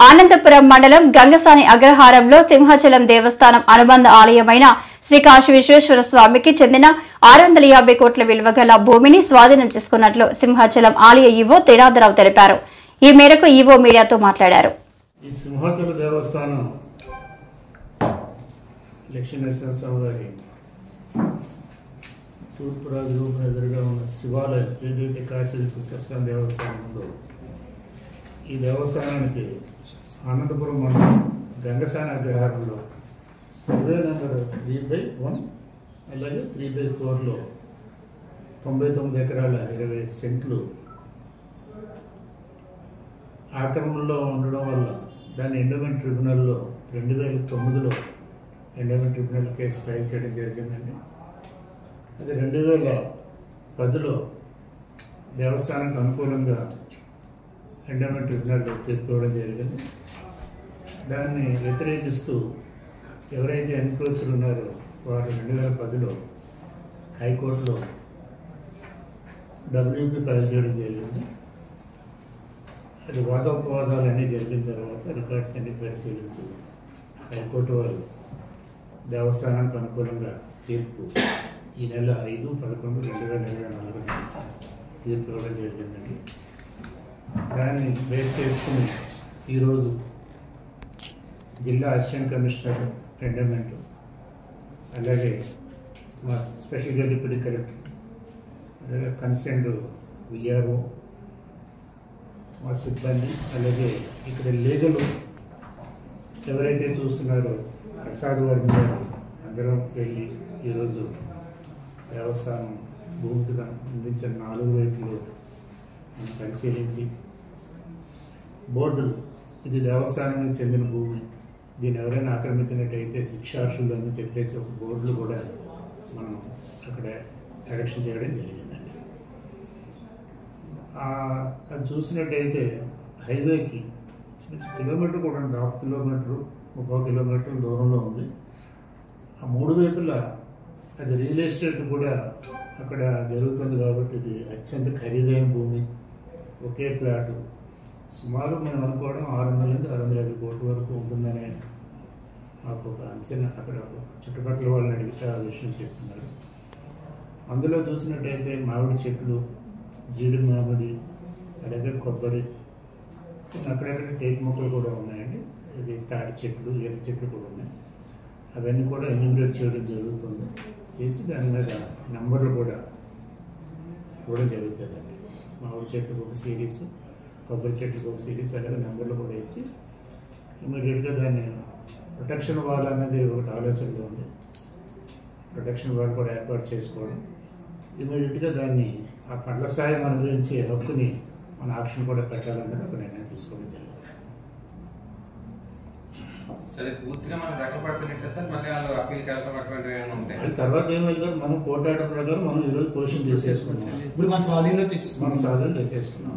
ఆనందపురం మండలం గంగసాని అగ్రహారంలో సింహాచలం దేవస్థానం అనుబంధ ఆలయమైన శ్రీ కాశీ విశ్వేశ్వర స్వామికి చెందిన 650 కోట్ల విలువ గల భూమిని స్వాధీనం చేసుకున్నట్లు సింహాచలం ఆలయ ఈవో తేడాదరావు తెలిపారు. ఈ మేరకు ఈవో మీడియాతో మాట్లాడారు. ఈ సింహాచల దేవస్థానం లక్ష్మీనరసింహస్వామి తూర్పు రాజరూపం ఎదురుగా ఉన్న శివాలయం ఏదైతే కాశీ విశ్వేశ్వర దేవస్థానం ఉందో ఈ దేవస్థానానికి ఆనందపురం మండలం గంగసాని అగ్రహారంలో సర్వే నెంబర్ 3/1 అలాగే 3/4లో 99 ఎకరాల 20 సెంట్లు ఆక్రమణలో ఉండడం వల్ల దాన్ని ఎండోమెంట్ ట్రిబ్యునల్లో 2009లో ఎండోమెంట్ ట్రిబ్యునల్ కేసు ఫైల్ చేయడం జరిగిందండి. అది 2010లో దేవస్థానానికి అనుకూలంగా ఎండోమెంట్ ట్రిబ్యునల్ తీర్పు ఇవ్వడం జరిగింది. దాన్ని వ్యతిరేకిస్తూ ఎవరైతే ఎన్క్రోచర్లు ఉన్నారో వారు 2010లో హైకోర్టులో WP ఫైల్ చేయడం జరిగింది. అది వాదోపవాదాలు అన్నీ జరిగిన తర్వాత రికార్డ్స్ అన్ని పరిశీలించి హైకోర్టు వారు దేవస్థానానికి అనుకూలంగా తీర్పు ఈ నెల 5/11/2024 తీర్పు ఇవ్వడం జరిగిందండి. దాన్ని బేస్ చేసుకుని ఈరోజు జిల్లా అసిస్టెంట్ కమిషనర్ ఎండోమెంట్ అలాగే మా స్పెషల్గా డిప్యూటీ కలెక్టర్ అలాగే కన్సర్న్డ్ విఆర్ఓ మా సిబ్బంది అలాగే ఇక్కడ లీగల్ ఎవరైతే చూస్తున్నారో ప్రసాద్ వర్మ గారు అందరం వెళ్ళి ఈరోజు దేవస్థానం భూమికి సంబంధించిన 4 వైపులు పరిశీలించి బోర్డులు ఇది దేవస్థానానికి చెందిన భూమి, దీన్ని ఎవరైనా ఆక్రమించినట్టయితే శిక్షార్హులు అని చెప్పేసి ఒక బోర్డులు కూడా మనం అక్కడ ఎలక్షన్ చేయడం జరిగిందండి. అది చూసినట్టయితే హైవేకి కిలోమీటర్ కూడా 1/2 కిలోమీటరు 30 కిలోమీటర్ల దూరంలో ఉంది. ఆ 3 వైపులా అది రియల్ ఎస్టేట్ కూడా అక్కడ జరుగుతుంది కాబట్టి ఇది అత్యంత ఖరీదైన భూమి. ఒకే ప్లాటు సుమారు మేము అనుకోవడం 600 నుంచి 650 కోట్ల వరకు ఉంటుందనే మాకు ఒక అంచనా అక్కడ చుట్టుపక్కల వాళ్ళని అడిగితే ఆ విషయం చెప్తున్నారు. అందులో చూసినట్టయితే మామిడి చెట్లు, జీడి మామిడి అలాగే కొబ్బరి అక్కడక్కడ టేకు మొక్కలు కూడా ఉన్నాయండి. ఇది తాటి చెట్లు, ఈత చెట్లు కూడా ఉన్నాయి. అవన్నీ కూడా ఎన్యూమరేట్ చేయడం జరుగుతుంది. చేసి దాని మీద నెంబర్లు కూడా ఇవ్వడం జరుగుతుందండి. మామిడి చెట్టుకు ఒక సిరీస్, కొబ్బరి చెట్టుకు ఒక సిరీస్ అలాగే నెంబర్లు కూడా ఇచ్చి ఇమీడియట్గా దాన్ని ప్రొటెక్షన్ వాల్ అనేది ఒకటి ఆలోచనలో ఉంది. ప్రొటెక్షన్ వాల్ కూడా ఏర్పాటు చేసుకోవడం ఇమీడియట్గా దాన్ని ఆ పండ్ల సాయం అనుభవించే హక్కుని మన ఆక్షన్ కూడా పెట్టాలనేది ఒక నిర్ణయం తీసుకోవడం జరిగింది. సరే, పూర్తిగా మనం దక్కలు పడుతున్నట్టే సార్, మళ్ళీ వాళ్ళు అప్పీల్కి వెళ్ళడం అటువంటివి ఏమైనా ఉంటాయి. తర్వాత ఏం వెళ్తారు, మనం కోర్టు ఆర్డర్ ప్రకారం మనం ఈరోజు పొజిషన్ చేసేసుకున్నాం. ఇప్పుడు మన స్వాధీనంలో తెచ్చేసుకున్నాం.